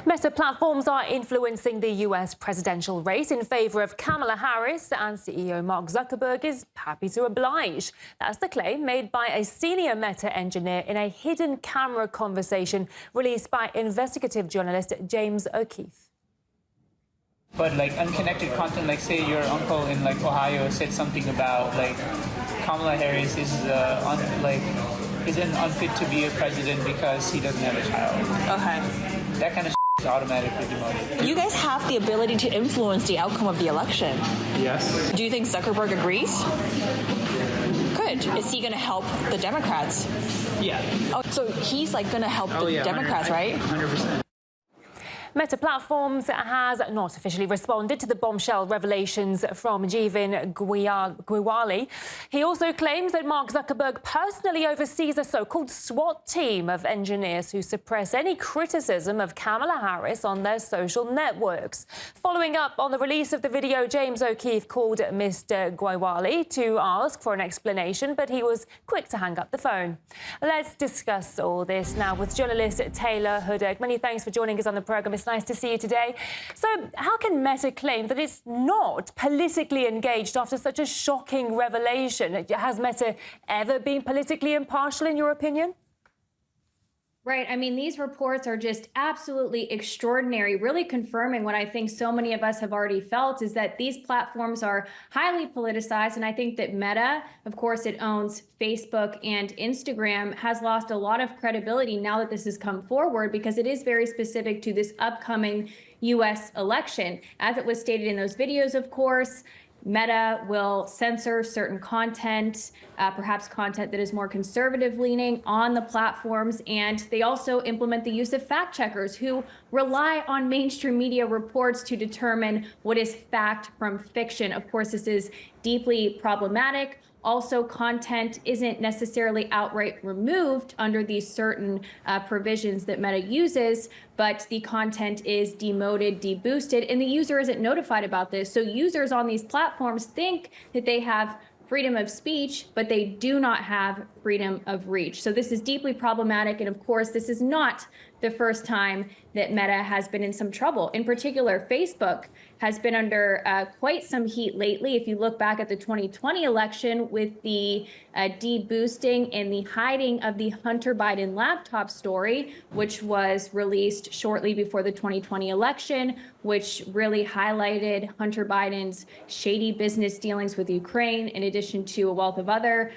Meta platforms are influencing the US presidential race in favor of Kamala Harris, and CEO Mark Zuckerberg is happy to oblige. That's the claim made by a senior Meta engineer in a hidden camera conversation released by investigative journalist James O'Keefe. But unconnected content, say your uncle in Ohio said something about Kamala Harris isn't unfit to be a president because he doesn't have a child. Okay. That kind of is automatically demoted. You guys have the ability to influence the outcome of the election. Yes. Do you think Zuckerberg agrees? Good. Is he going to help the Democrats? Yeah. Oh, so he's going to help the Democrats, right? 100%. Meta Platforms has not officially responded to the bombshell revelations from Jeevan Gwiwali. He also claims that Mark Zuckerberg personally oversees a so-called SWAT team of engineers who suppress any criticism of Kamala Harris on their social networks. Following up on the release of the video, James O'Keefe called Mr. Gwiwali to ask for an explanation, but he was quick to hang up the phone. Let's discuss all this now with journalist Taylor Hudak. Many thanks for joining us on the programme. It's nice to see you today. So how can Meta claim that it's not politically engaged after such a shocking revelation? Has Meta ever been politically impartial, in your opinion? Right. I mean, these reports are just absolutely extraordinary, really confirming what I think so many of us have already felt, is that these platforms are highly politicized. And I think that Meta, of course, it owns Facebook and Instagram, has lost a lot of credibility now that this has come forward, because it is very specific to this upcoming U.S. election. As it was stated in those videos, of course, Meta will censor certain content, perhaps content that is more conservative leaning on the platforms. And they also implement the use of fact checkers who rely on mainstream media reports to determine what is fact from fiction. Of course, this is deeply problematic. Also, content isn't necessarily outright removed under these certain provisions that Meta uses, but the content is demoted, deboosted, and the user isn't notified about this. So users on these platforms think that they have freedom of speech, but they do not have freedom of reach. So this is deeply problematic. And of course, this is not the first time that Meta has been in some trouble. In particular, Facebook has been under quite some heat lately. If you look back at the 2020 election with the deboosting and the hiding of the Hunter Biden laptop story, which was released shortly before the 2020 election, which really highlighted Hunter Biden's shady business dealings with Ukraine, in addition to a wealth of other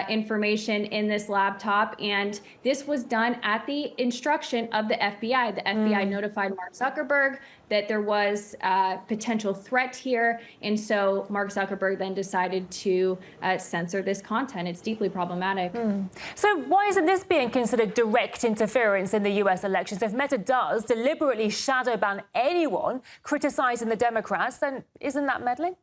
information in this laptop. And this was done at the instruction of the FBI. The FBI notified Mark Zuckerberg that there was a potential threat here. And so Mark Zuckerberg then decided to censor this content. It's deeply problematic. So why isn't this being considered direct interference in the US elections? If Meta does deliberately shadow ban anyone criticizing the Democrats, then isn't that meddling?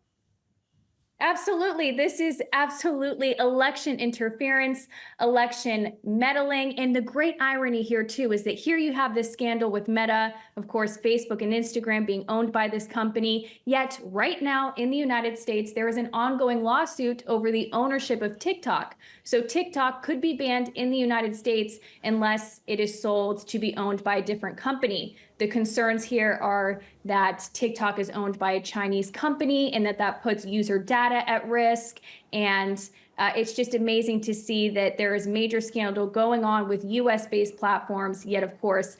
Absolutely. This is absolutely election interference, election meddling. And the great irony here, too, is that here you have this scandal with Meta, of course, Facebook and Instagram being owned by this company. Yet right now in the United States, there is an ongoing lawsuit over the ownership of TikTok. So TikTok could be banned in the United States unless it is sold to be owned by a different company. The concerns here are that TikTok is owned by a Chinese company and that puts user data at risk. And it's just amazing to see that there is major scandal going on with US-based platforms. Yet, of course,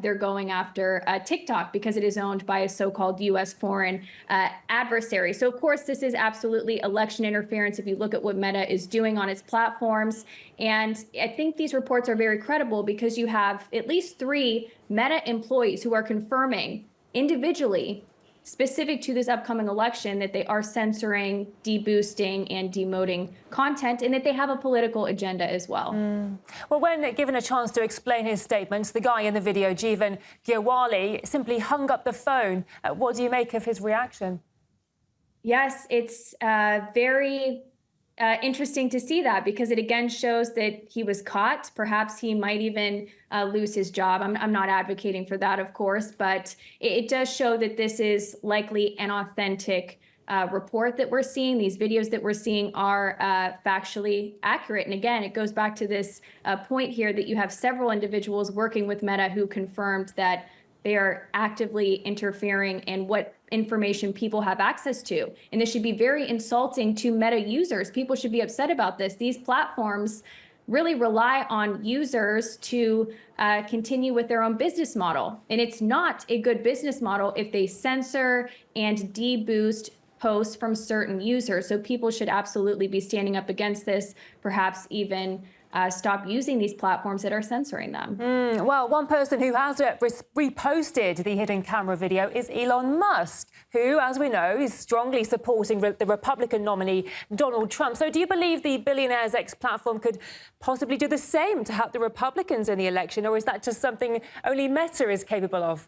they're going after TikTok because it is owned by a so-called US foreign adversary. So, of course, this is absolutely election interference if you look at what Meta is doing on its platforms. And I think these reports are very credible because you have at least 3 Meta employees who are confirming individually, specific to this upcoming election, that they are censoring, deboosting, and demoting content, and that they have a political agenda as well. Well, when given a chance to explain his statements, the guy in the video, Jeevan Gwiwali, simply hung up the phone. What do you make of his reaction? Yes, it's very interesting to see that, because it again shows that he was caught. Perhaps he might even lose his job. I'm not advocating for that, of course, but it does show that this is likely an authentic report that we're seeing. These videos that we're seeing are factually accurate. And again, it goes back to this point here that you have several individuals working with Meta who confirmed that They are actively interfering in what information people have access to. And this should be very insulting to Meta users. People should be upset about this. These platforms really rely on users to continue with their own business model. And it's not a good business model if they censor and deboost posts from certain users. So people should absolutely be standing up against this, perhaps even stop using these platforms that are censoring them. Well, one person who has reposted the hidden camera video is Elon Musk, who, as we know, is strongly supporting the Republican nominee, Donald Trump. So do you believe the billionaire's X platform could possibly do the same to help the Republicans in the election, or is that just something only Meta is capable of?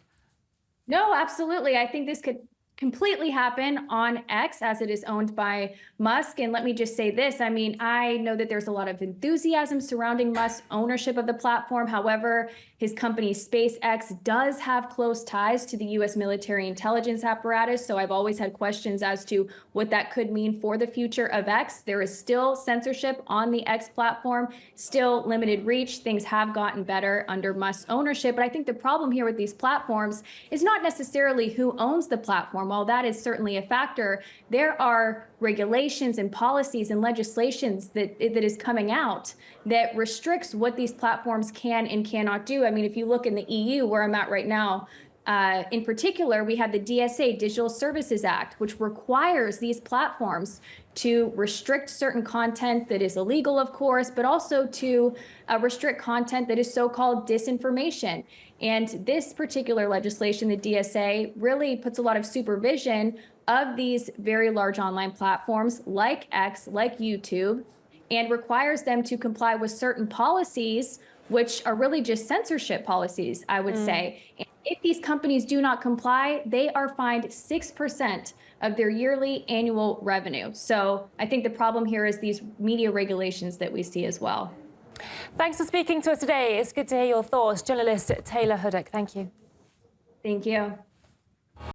No, absolutely. I think this could completely happen on X, as it is owned by Musk. And let me just say this. I mean, I know that there's a lot of enthusiasm surrounding Musk's ownership of the platform. However, his company SpaceX does have close ties to the U.S. military intelligence apparatus. So I've always had questions as to what that could mean for the future of X. There is still censorship on the X platform, still limited reach. Things have gotten better under Musk's ownership. But I think the problem here with these platforms is not necessarily who owns the platform. While that is certainly a factor, there are regulations and policies and legislations that is coming out that restricts what these platforms can and cannot do. I mean, if you look in the EU, where I'm at right now, in particular, we have the DSA, Digital Services Act, which requires these platforms to restrict certain content that is illegal, of course, but also to restrict content that is so-called disinformation. And this particular legislation, the DSA, really puts a lot of supervision of these very large online platforms like X, like YouTube, and requires them to comply with certain policies, which are really just censorship policies, I would say. And if these companies do not comply, they are fined 6% of their yearly annual revenue. So I think the problem here is these media regulations that we see as well. Thanks for speaking to us today. It's good to hear your thoughts. Journalist Taylor Hudak, thank you. Thank you.